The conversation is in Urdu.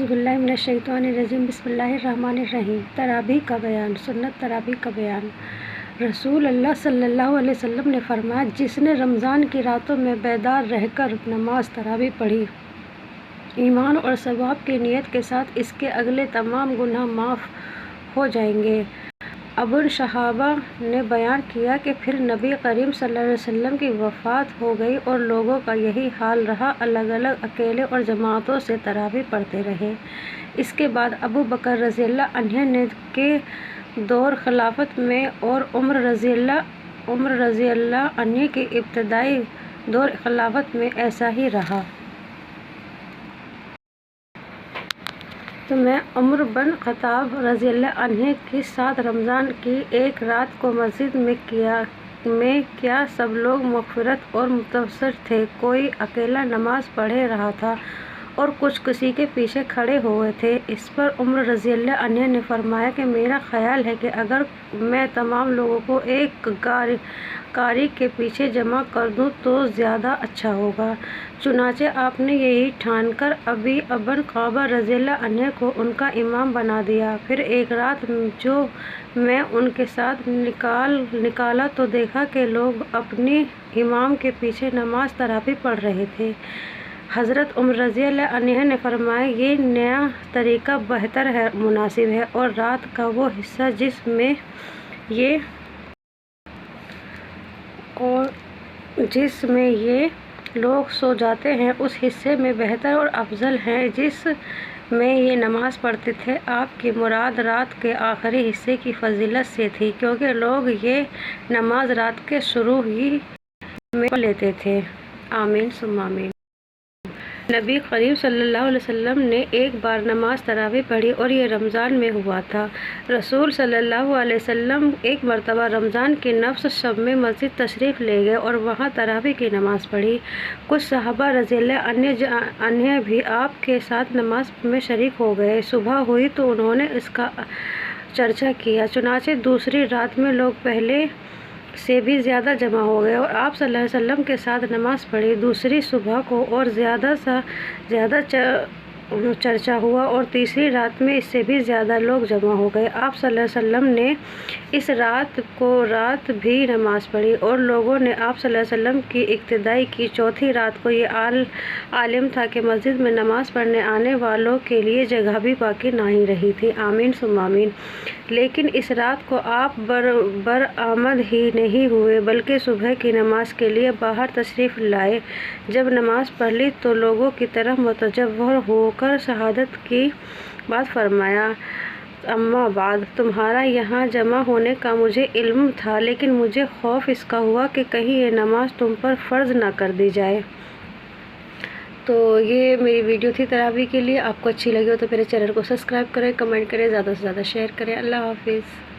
اعوذ باللہ من الشیطان الرجیم بسم اللہ الرحمن الرحیم۔ تراویح کا بیان۔ سنت تراویح کا بیان۔ رسول اللہ صلی اللہ علیہ وسلم نے فرمایا، جس نے رمضان کی راتوں میں بیدار رہ کر نماز تراویح پڑھی، ایمان اور ثواب کی نیت کے ساتھ اس کے اگلے تمام گناہ معاف ہو جائیں گے۔ ابن صحابہ نے بیان کیا کہ پھر نبی کریم صلی اللہ علیہ وسلم کی وفات ہو گئی اور لوگوں کا یہی حال رہا، الگ الگ، اکیلے اور جماعتوں سے تراویح پڑھتے رہے۔ اس کے بعد ابو بکر رضی اللہ عنہ نے کے دور خلافت میں اور عمر رضی اللہ عنہ کے ابتدائی دور خلافت میں ایسا ہی رہا۔ تو میں عمر بن خطاب رضی اللہ عنہ کے ساتھ رمضان کی ایک رات کو مسجد میں کیا سب لوگ مغفرت اور منتظر تھے۔ کوئی اکیلا نماز پڑھ رہا تھا اور کچھ کسی کے پیچھے کھڑے ہوئے تھے۔ اس پر عمر رضی اللہ عنہ نے فرمایا کہ میرا خیال ہے کہ اگر میں تمام لوگوں کو ایک قاری کے پیچھے جمع کر دوں تو زیادہ اچھا ہوگا۔ چنانچہ آپ نے یہی ٹھان کر ابی بن قحافہ رضی اللہ عنہ کو ان کا امام بنا دیا۔ پھر ایک رات جو میں ان کے ساتھ نکلا تو دیکھا کہ لوگ اپنے امام کے پیچھے نماز تراویح پڑھ رہے تھے۔ حضرت عمر رضی اللہ عنہ نے فرمایا، یہ نیا طریقہ بہتر ہے، مناسب ہے، اور رات کا وہ حصہ جس میں یہ لوگ سو جاتے ہیں، اس حصے میں بہتر اور افضل ہے جس میں یہ نماز پڑھتے تھے۔ آپ کی مراد رات کے آخری حصے کی فضیلت سے تھی، کیونکہ لوگ یہ نماز رات کے شروع ہی میں پڑھ لیتے تھے۔ آمین ثم آمین۔ نبی کریم صلی اللہ علیہ وسلم نے ایک بار نماز تراویح پڑھی اور یہ رمضان میں ہوا تھا۔ رسول صلی اللہ علیہ وسلم ایک مرتبہ رمضان کی نصف شب میں مسجد تشریف لے گئے اور وہاں تراویح کی نماز پڑھی۔ کچھ صحابہ رضی اللہ عنہ بھی آپ کے ساتھ نماز میں شریک ہو گئے۔ صبح ہوئی تو انہوں نے اس کا چرچا کیا، چنانچہ دوسری رات میں لوگ پہلے سے بھی زیادہ جمع ہو گئے اور آپ صلی اللہ علیہ وسلم کے ساتھ نماز پڑھی۔ دوسری صبح کو اور زیادہ چرچا ہوا اور تیسری رات میں اس سے بھی زیادہ لوگ جمع ہو گئے۔ آپ صلی اللہ علیہ وسلم نے اس رات بھی نماز پڑھی اور لوگوں نے آپ صلی اللہ علیہ وسلم کی اقتداء کی۔ چوتھی رات کو یہ عالم تھا کہ مسجد میں نماز پڑھنے آنے والوں کے لیے جگہ بھی باقی نہیں رہی تھی۔ آمین ثم آمین۔ لیکن اس رات کو آپ برآمد ہی نہیں ہوئے بلکہ صبح کی نماز کے لیے باہر تشریف لائے۔ جب نماز پڑھ لی تو لوگوں کی طرف متوجہ ہو کر شہادت کی بات فرمایا، اما بعد، تمہارا یہاں جمع ہونے کا مجھے علم تھا، لیکن مجھے خوف اس کا ہوا کہ کہیں یہ نماز تم پر فرض نہ کر دی جائے۔ تو یہ میری ویڈیو تھی تراویح کے لیے۔ آپ کو اچھی لگی ہو تو میرے چینل کو سبسکرائب کریں، کمنٹ کریں، زیادہ سے زیادہ شیئر کریں۔ اللہ حافظ۔